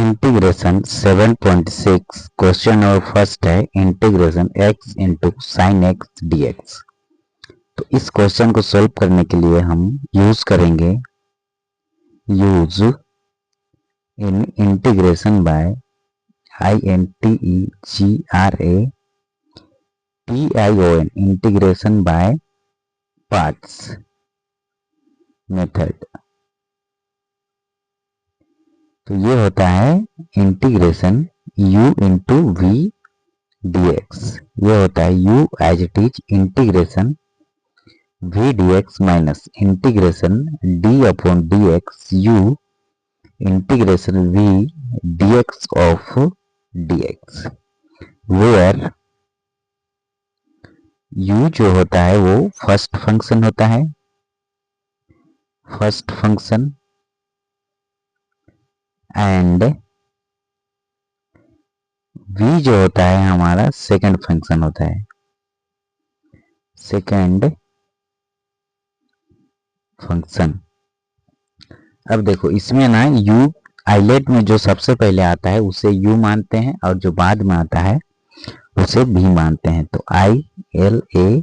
Integration 7.6 question number first है integration x into sine x d x. तो इस question को सॉल्व करने के लिए हम यूज करेंगे use in integration by INTEGRATION integration by parts method. तो ये होता है integration u into v d x. ये होता है u as it is integration v dx minus integration d upon d x u integration v dx of dx, where u जो होता है वो फर्स्ट फंक्शन होता है, फर्स्ट फंक्शन, एंड v जो होता है हमारा सेकंड फंक्शन होता है, सेकंड फंक्शन। अब देखो इसमें ना u आइलेट में जो सबसे पहले आता है उसे u मानते हैं और जो बाद में आता है उसे v मानते हैं। तो ILATE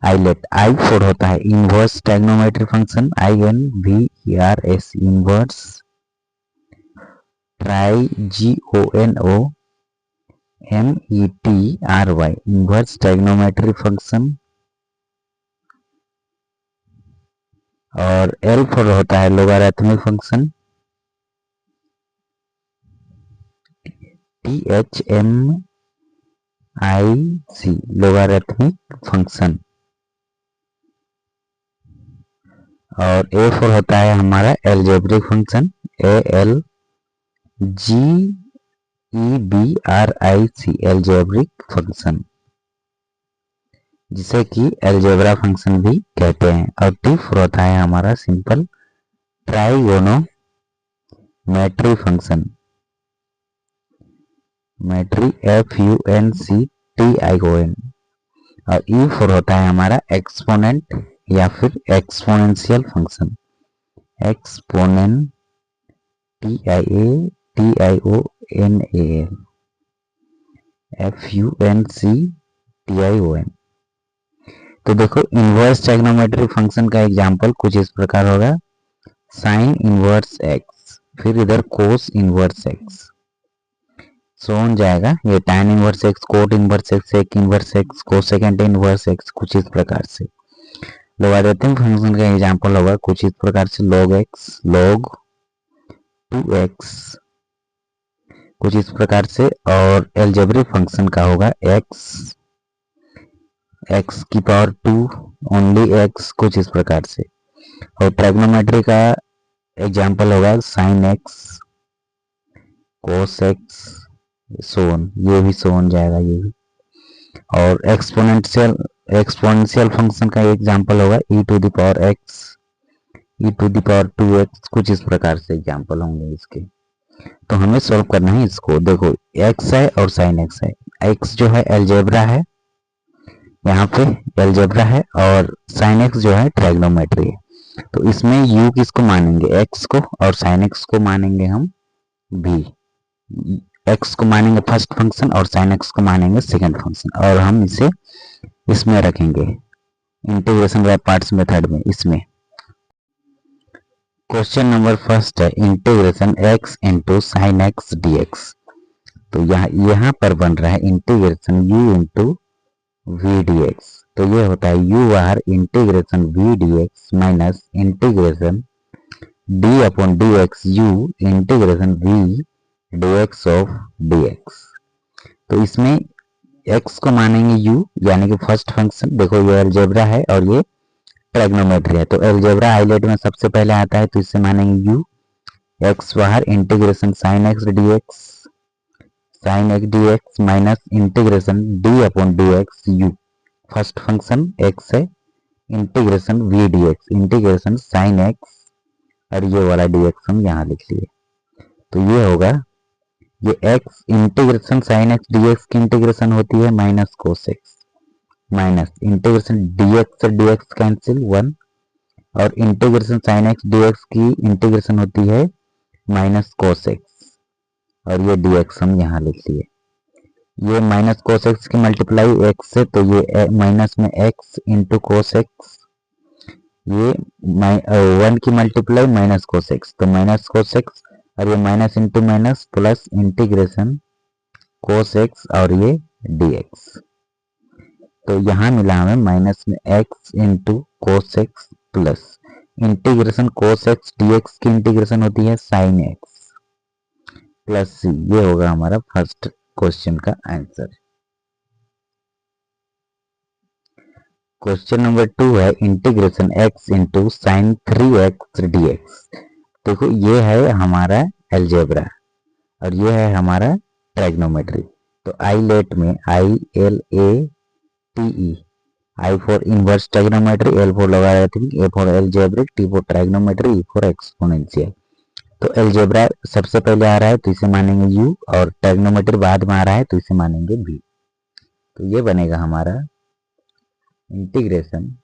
आइलेट I फॉर होता है inverse trigonometry function, INVERS inverse, TRIGONOMETRY inverse trigonometry function, और L फॉर होता है logarithmic function, THMIC logarithmic function, और A फॉर होता है हमारा algebraic function, ALGEBRIC algebraic function, जिसे कि एल्जेब्रा फंक्शन भी कहते हैं। और T फॉर होता है हमारा सिंपल ट्राइगोनोमेट्री फंक्शन, मेट्री FUNCTION, और E फॉर होता है हमारा एक्सपोनेंट या फिर एक्सपोनेंशियल फंक्शन, एक्सपोनेंट FUNCTION। तो देखो इनवर्स ट्रायगोनोमेट्री फंक्शन का एग्जांपल कुछ इस प्रकार होगा, साइन इनवर्स एक्स, फिर इधर कोस इनवर्स एक्स, सोन जाएगा ये tan inverse x, cot inverse x, sec inverse x, cosecant inverse x, कुछ इस प्रकार से। लोगारिथम फंक्शन का एग्जांपल होगा कुछ इस प्रकार से, log x, log 2x, कुछ इस प्रकार से। और एल्जेब्रिक फंक्शन का होगा x की पावर 2 ओनली x, कुछ इस प्रकार से। और ट्रायगोनोमेट्री का एग्जांपल होगा साइन एक्स, कोस एक्स, सोन, ये भी सोन जाएगा ये भी। और एक्सपोनेंशियल फंक्शन का एग्जांपल होगा e to the power x, e to the power 2x, कुछ इस प्रकार से एग्जांपल होंगे इसके। तो हमें सॉल्व करना है इसको। देखो x है और साइन x है, x जो है एल्जेब्रा है, यहाँ पे एल्जेब्रा है, और साइन x जो है ट्रायगोनोमेट्री है। तो इसमें u किसको मानेंगे, x को, और साइन x को मानेंगे हम v। x को मानेंगे फर्स्ट फंक्शन और sin x को मानेंगे सेकंड फंक्शन, और हम इसे इसमें रखेंगे इंटीग्रेशन बाय पार्ट्स मेथड में। इसमें क्वेश्चन नंबर फर्स्ट है integration x into sine x d x. तो यहाँ पर बन रहा है integration u into v d x. तो ये होता है u are integration v d x minus integration d upon d x u integration v dx of dx। तो इसमें x को मानेंगे u यानी कि फर्स्ट फंक्शन। देखो ये एल्जेब्रा है और ये ट्रायगोनोमेट्री है, तो एल्जेब्रा हाईलाइट में सबसे पहले आता है, तो इससे मानेंगे u, x बाहर integration sine x d x minus integration d upon d x u, first function x है, integration v dx integration sine x, और ये वाला dx हम यहाँ लिख लिए। तो ये होगा, ये x integration sine x d x की इंटीग्रेशन होती है minus cos x, minus integration dx से dx कैंसिल 1, और integration sine x d x की इंटीग्रेशन होती है माइनस कोस एक्स, और ये dx हम यहाँ लिख लिए। ये माइनस कोस एक्स की मल्टीप्लाई एक्स से, तो ये माइनस में एक्स इंटू कोस एक्स, ये 1 की मल्टीप्लाई माइनस कोस एक्स, तो माइनस कोस एक्स, और ये minus into minus plus integration cos x और ये dx। तो यहाँ मिला हमें माइनस में x into cos x plus integration cos x dx की इंटीग्रेशन होती है साइन एक्स प्लस सी। ये होगा हमारा फर्स्ट क्वेश्चन का आंसर। क्वेश्चन नंबर 2 है integration x into sign 3x dx। देखो ये है हमारा एलजेब्रा और ये है हमारा ट्राइग्नोमेट्री। तो आई लेट में ILATE, I for inverse trigonometry, L for logarithmic, A for algebraic, T for trigonometry, E for exponential. तो एलजेब्रा सबसे पहले आ रहा है तो इसे मानेंगे U, और ट्राइग्नोमेट्री बाद में आ रहा है तो इसे मानेंगे V। तो ये बनेगा हमारा integration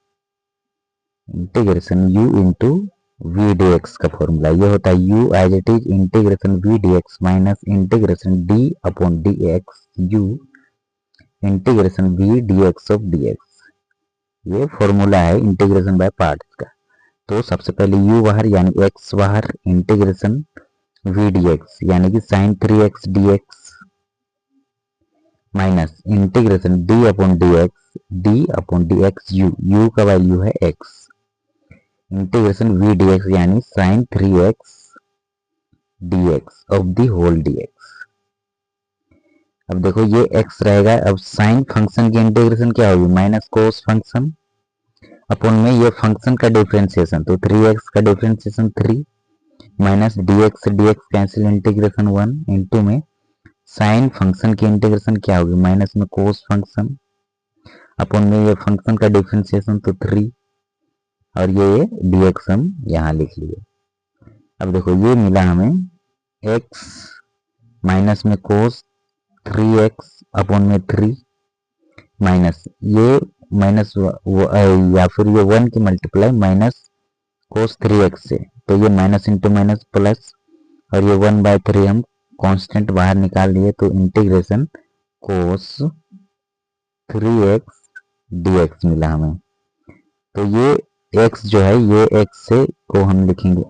U into V dx का फॉर्मूला। ये होता है U as it is integration V dx minus integration D upon dx U integration V dx of dx। ये फॉर्मूला है इंटीग्रेशन बाय पार्ट्स का। तो सबसे पहले U बाहर यानी x बाहर, इंटीग्रेशन V dx यानी कि sine 3x dx minus integration D upon dx U का वैल्यू है x, इंटीग्रेशन V dx यानी sine 3x dx of the whole dx। अब देखो ये x रहेगा, अब साइन फंक्शन की इंटीग्रेशन क्या होगी, माइनस कोस फंक्शन अपॉन में ये फंक्शन का डिफरेंशिएशन, तो 3x का differentiation 3 minus dx cancel integration 1 into में साइन फंक्शन की इंटीग्रेशन क्या होगी, माइनस में कोस फंक्शन अपॉन में ये फंक्शन का डिफरेंशिएशन तो 3 और ये dx हम यहाँ लिख लिए। अब देखो ये मिला हमें x माइनस में कोस 3x अपॉन में 3 माइनस ये माइनस या फिर ये 1 की मल्टीप्लाई माइनस कोस 3x से, तो ये माइनस इंटू माइनस प्लस, और ये 1/3 हम कांस्टेंट बाहर निकाल लिए, तो इंटीग्रेशन कोस 3x dx मिला हमें। तो ये x जो है ये x से को हम लिखेंगे,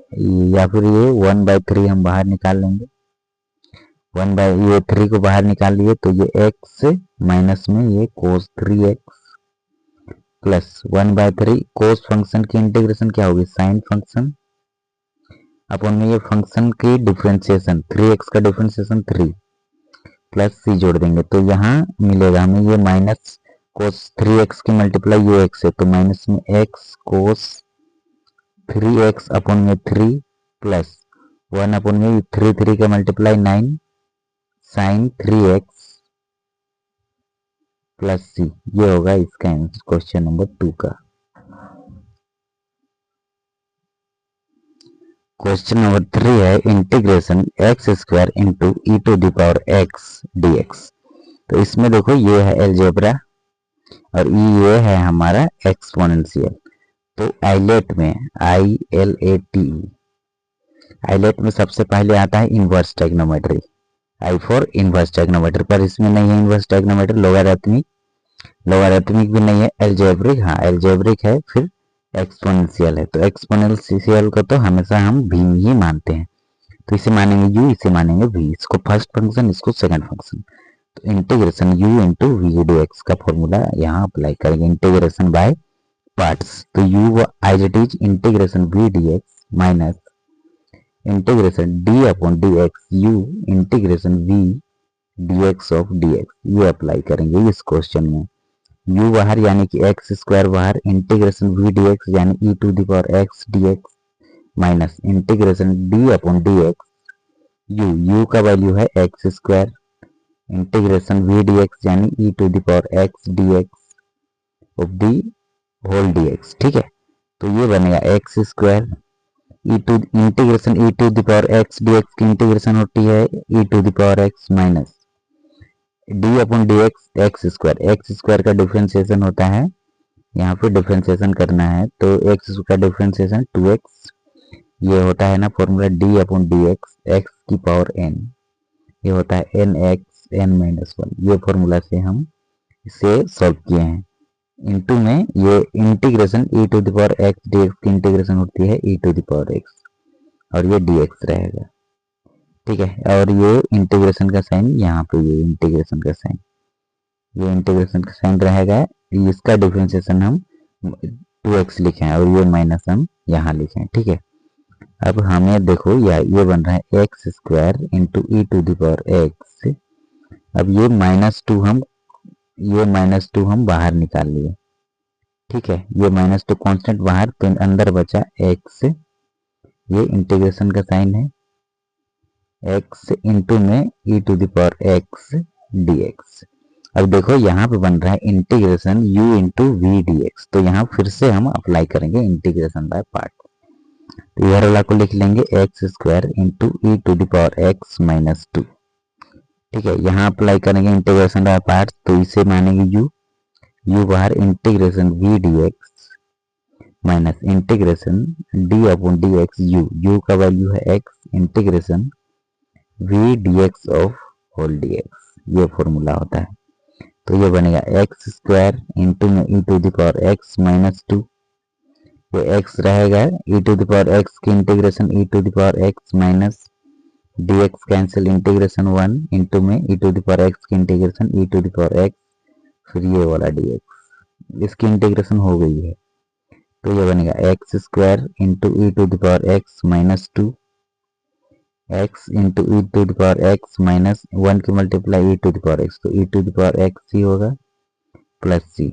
या फिर ये 1/3 हम बाहर निकाल लेंगे, ये 3 को बाहर निकाल लिए, तो ये x माइनस में ये कोस 3x प्लस 1/3 कोस फंक्शन की इंटीग्रेशन क्या होगी, साइन फंक्शन अपॉन में ये फंक्शन की डिफरेंशिएशन 3x का डिफरेंशिएशन 3 प्लस c जोड़ देंगे, तो यहाँ मिलेगा हमें ये माइनस कोस 3x की मल्टीप्लाई ये x है, तो माइनस में x कोस 3x अपॉन में 3 प्लस 1 अपॉन में 3 का मल्टीप्लाई 9 साइन 3x प्लस सी। ये होगा इसका आंसर क्वेश्चन नंबर 2 का। क्वेश्चन नंबर 3 है integration x square into e to the power x dx। तो इसमें देखो ये है एलजेब्रा और ये है हमारा एक्सपोनेंशियल। तो आइलेट में ILATE, आइलेट में सबसे पहले आता है इनवर्स ट्राइग्नोमेट्री, I फॉर इनवर्स ट्राइग्नोमेट्री, पर इसमें नहीं है इनवर्स ट्राइग्नोमेट्री, लोगारिथमिक भी नहीं है, एलजेब्रिक, हाँ एलजेब्रिक है, फिर एक्सपोनेंशियल है। तो एक्सपोनेंशियल को तो हमेशा हम v ही मानते हैं, तो इसे मानेंगे u, इसे मानेंगे v, इसको फर्स्ट फंक्शन, इसको सेकंड फंक्शन। तो integration u into v dx का फॉर्मूला यहाँ अप्लाई करेंगे, इंटीग्रेशन बाय पार्ट्स। तो u as it is integration v dx minus integration d upon dx u integration v dx of dx, ये apply करेंगे इस question में। u बाहर यानी कि x स्क्वायर बाहर, इंटीग्रेशन v dx यानी e to the power x dx minus integration d upon dx u का वैल्यू है x square, integration v dx यानी e to the power x dx of the whole dx। ठीक है, तो ये बनेगा x square integration e to the power x dx की integration होती है e to the power x minus d upon dx x square का differentiation होता है, यहाँ पे डिफरेंशिएशन करना है, तो x का डिफरेंशिएशन 2x ये होता है ना formula d upon d x x की पावर एन, ये होता है n x n minus one. ये फॉर्मूला से हम इसे सॉल्व किए हैं। इनटू में ये integration e to the power x d x की इंटीग्रेशन होती है e to the power x, और ये डी एक्स रहेगा। ठीक है, और ये इंटीग्रेशन का साइन यहाँ पे, ये इंटीग्रेशन का साइन, ये इंटीग्रेशन का साइन रहेगा। इसका डिफरेंशिएशन हम 2x लिखे हैं और ये माइनस हम यहाँ लिखे हैं। ठीक है, अब हमें देखो ये बन रहा है x square into e to the power x. अब ये माइनस टू हम बाहर निकाल लिए। ठीक है, ये -2 कांस्टेंट बाहर, तो अंदर बचा x, ये इंटीग्रेशन का साइन है, x इंटू में e to the power x d x. अब देखो यहाँ पे बन रहा है integration u into v d x, तो यहाँ फिर से हम अप्लाई करेंगे इंटीग्रेशन बाय पार्ट। तो इधर वाला को लिख लेंगे x square into e to the power x minus 2। ठीक है, यहाँ अप्लाई करेंगे इंटीग्रेशन बाय पार्ट, तो इसे मानेंगे u बाहर integration v d x minus integration d upon d x u का वैल्यू है x integration v d x of whole d x, ये फॉर्मूला होता है। तो ये बनेगा एक्स स्क्वायर इंटू में e to the power x minus 2, ये x रहेगा, e to the power x की integration e to the power x minus d x cancel, integration 1 into में e to the power x की integration e to the power x, फिर ये वाला D x, इसकी integration हो गई है। तो ये बनेगा x square into e to the power x minus 2, x into e to the power x minus 1 की multiply e to the power x, तो e to the power x ही होगा प्लस सी।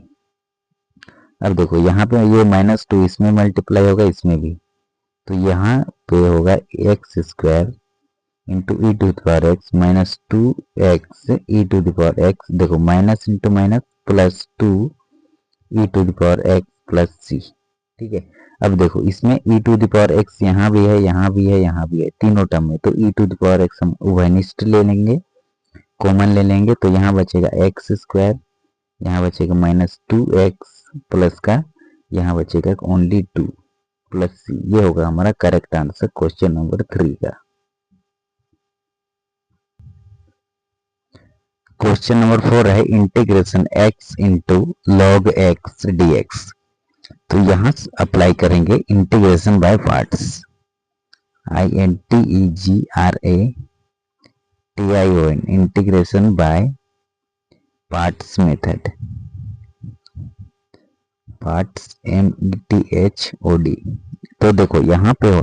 अब देखो यहाँ पे ये -2 इसमें मल्टीप्लाई होगा, इसमें भी, तो यहाँ पे होगा x square into e to the power x minus 2x e to the power x, देखो minus into minus plus 2 e to the power x plus C. ठीक है, अब देखो इसमें e to the power x यहाँ भी है, यहाँ भी है, यहाँ भी है, तीनों टर्म में, तो e to the power x हम उभयनिष्ठ ले लेंगे, कॉमन ले लेंगे, तो यहाँ बचेगा एक्स स्क्वायर, यहाँ बचेगा -2x प्लस का, यहाँ बचेगा ओनली 2 प्लस सी। ये होगा हमारा करेक्ट आंसर क्वेश्चन नंबर 3 का। क्वेश्चन नंबर 4 है integration x into log x d x. तो यहाँ अप्लाई करेंगे integration by parts, INTEGRATION, integration by parts method, parts METHOD। तो देखो यहाँ पे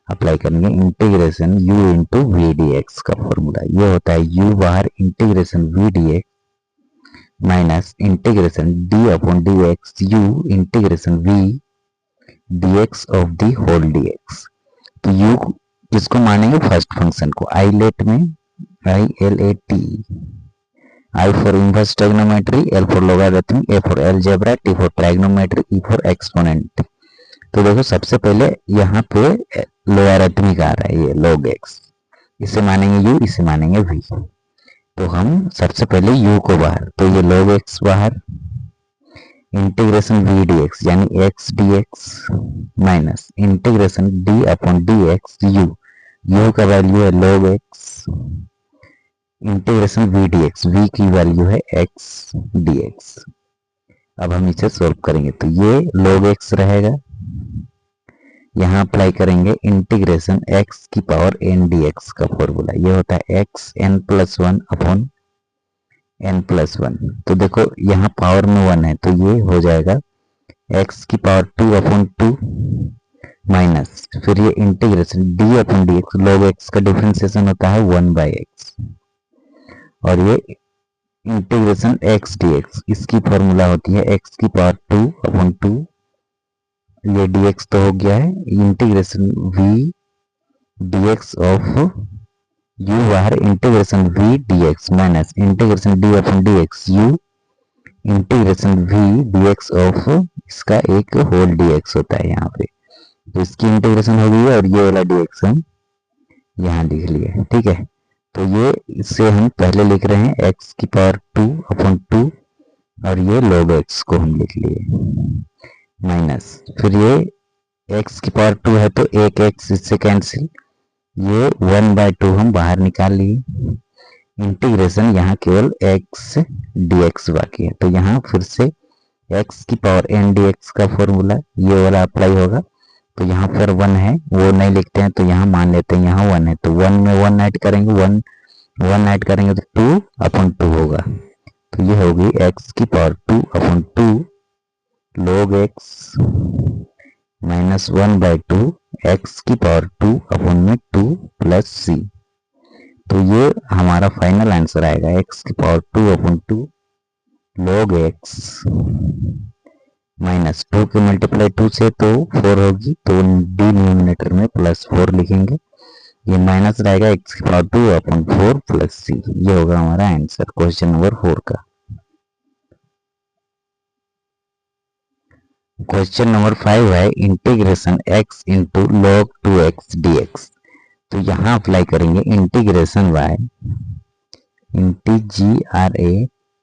अप्लाई करेंगे integration u into v d x का फॉर्मूला, ये होता है u बाहर integration v d x minus integration d upon d x u integration v d x of the whole d x. तो u किसको मानेंगे, फर्स्ट फंक्शन को, eyelet में ILAT, I for inverse trigonometry, L for logarithm, A for algebra, T for trigonometry, E for exponent. तो देखो सबसे पहले यहाँ पे लोगारिथमिक आ रहा है, ये log x, इसे मानेंगे u, इसे मानेंगे v। तो हम सबसे पहले u को बाहर, तो ये log x बाहर इंटीग्रेशन v dx यानी x dx minus integration d upon dx u का वैल्यू है log x integration v dx, v की वैल्यू है x dx। अब हम इसे सोल्व करेंगे, तो ये log x रहेगा, यहाँ अप्लाई करेंगे इंटीग्रेशन x की पावर n dx का फॉर्मूला, ये होता है x n plus 1 upon n plus 1। तो देखो यहाँ पावर में 1 है, तो ये हो जाएगा x की पावर 2 अपॉन 2 माइनस, फिर ये integration d upon d x, log x का डिफरेंशिएशन होता है 1/x, और ये इंटीग्रेशन x dx, इसकी फॉर्मूला होती है x की पावर 2 अपॉन 2, ये dx तो हो गया है, integration v dx of u बाहर integration v dx minus integration d upon dx u integration v dx of इसका एक होल dx होता है यहाँ पे, तो इसकी इंटीग्रेशन हो गई है, और ये वाला dx हम यहाँ लिख लिए। ठीक है, तो ये इससे हम पहले लिख रहे हैं x की पावर 2 अपॉन 2, और ये log x को हम लिख लिए माइनस, फिर ये x की पावर 2 है तो एक x इससे कैंसिल, ये 1/2 हम बाहर निकाल लिए। इंटीग्रेशन यहाँ केवल x dx बाकी है, तो यहाँ फिर से x की पावर n dx का फॉर्मूला ये वाला अप्लाई होगा। तो यहाँ पर 1 है, वो नहीं लिखते हैं तो यहाँ मान लेते हैं यहाँ 1 है, तो 1 में 1 ऐड करेंगे, 1 ऐड करेंगे तो 2/2 होगा। तो ये होगी x की power 2/2 log x minus 1/2 x की पावर 2/2 प्लस c। तो ये हमारा फाइनल आंसर आएगा x की पावर 2/2 log x माइनस 2 के मल्टीप्लाई 2 से तो 4 होगी, तो डिनोमिनेटर में +4 लिखेंगे, ये माइनस रहेगा x की पावर 2/4 प्लस c। ये होगा हमारा आंसर क्वेश्चन नंबर 4 का। क्वेश्चन नंबर 5 है integration x into log 2x dx। तो यहाँ अप्लाई करेंगे integration y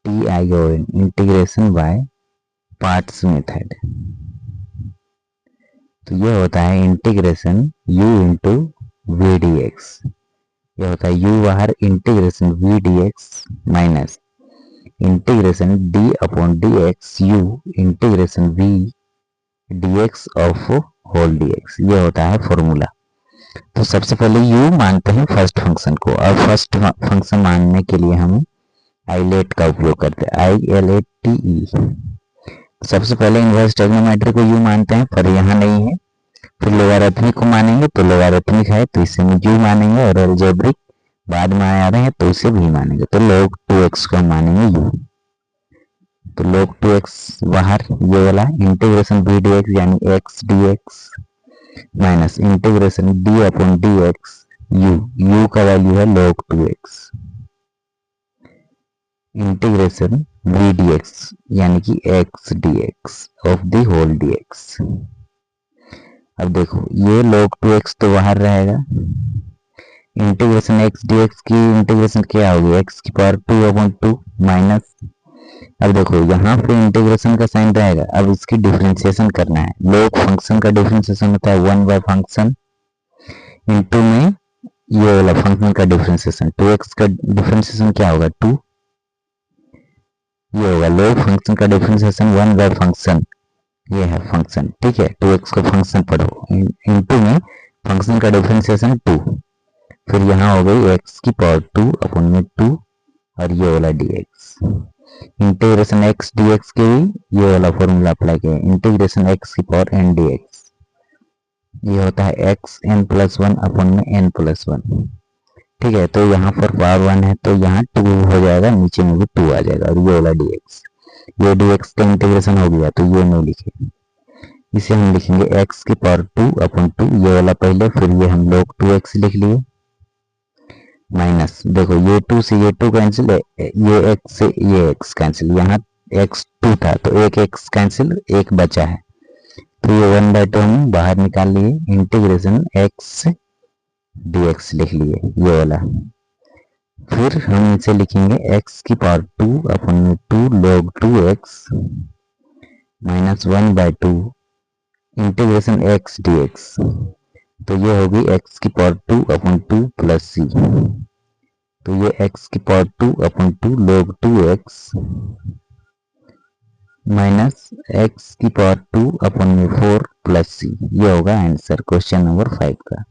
integration y parts method. तो ये होता है integration u into v d x, ये होता है u बाहर integration v dx minus integration d upon d x u integration v dx of whole dx, ये होता है फॉर्मूला। तो सबसे पहले u मानते हैं फर्स्ट फंक्शन को, और फर्स्ट फंक्शन मानने के लिए हम आइलेट का उपयोग करते हैं, ILATE। सबसे पहले इनवर्स ट्रिग्नोमेट्री को u मानते हैं, पर यहाँ नहीं है। फिर लोगारिथमिक को मानेंगे तो लोगारिथमिक है तो इसे u मानेंगे, और अलजेब्रिक बाद में आ रहे हैं तो इसे भी मानेंगे। तो log 2x को हम मानेंगे u। तो log 2x बाहर, ये वाला इंटीग्रेशन v dx यानी x dx minus integration d upon dx u का वैल्यू है log 2x integration v dx यानी कि x dx of the whole dx। अब देखो ये log 2x तो बाहर रहेगा, इंटीग्रेशन x dx की इंटीग्रेशन क्या होगी, x की पावर 2/2 माइनस, अब देखो यहाँ पे इंटीग्रेशन का साइन रहेगा, अब इसकी डिफरेंशिएशन करना है। log फंक्शन का डिफरेंशिएशन होता है 1 बाय फंक्शन इंटू में ये वाला फंक्शन का डिफरेंशिएशन, 2x का डिफरेंशिएशन क्या होगा 2, ये होगा log फंक्शन का डिफरेंशिएशन 1 बाय फंक्शन, ये है फंक्शन, ठीक है। 2x को फंक्शन पढ़ो, इंटू में फंक्शन का डिफरेंशिएशन 2, फिर यहाँ हो गई x की पावर 2/2 और ये वाला dx। इंटीग्रेशन x dx के भी ये वाला फॉर्मूला अप्लाई किया, इंटीग्रेशन x की पावर n dx, ये होता है x n+1/n+1, ठीक है। तो यहाँ पर पावर 1 है तो यहाँ 2 हो जाएगा, नीचे में भी 2 आ जाएगा, और ये वाला dx, ये dx का इंटीग्रेशन हो गया तो ये नहीं लिखे, इसे हम लिखेंगे x की पावर 2/2, ये वाला पहले, फिर ये हम log 2x लिख लिए माइनस, देखो ये 2 से ये 2 कैंसिल, ये x से ये x कैंसिल, यहाँ x 2 था तो एक x कैंसिल, एक बचा है, तो ये 1/2 हम बाहर निकाल लिए, इंटीग्रेशन x dx लिख लिए ये वाला। फिर हम इसे लिखेंगे x की power 2/2 log 2x minus 1/2 integration x dx, तो ये होगी x की पावर 2/2 प्लस c, तो ये x की power 2/2 log 2x minus x की पावर 2/4 प्लस c, ये होगा आंसर क्वेश्चन नंबर 5 का।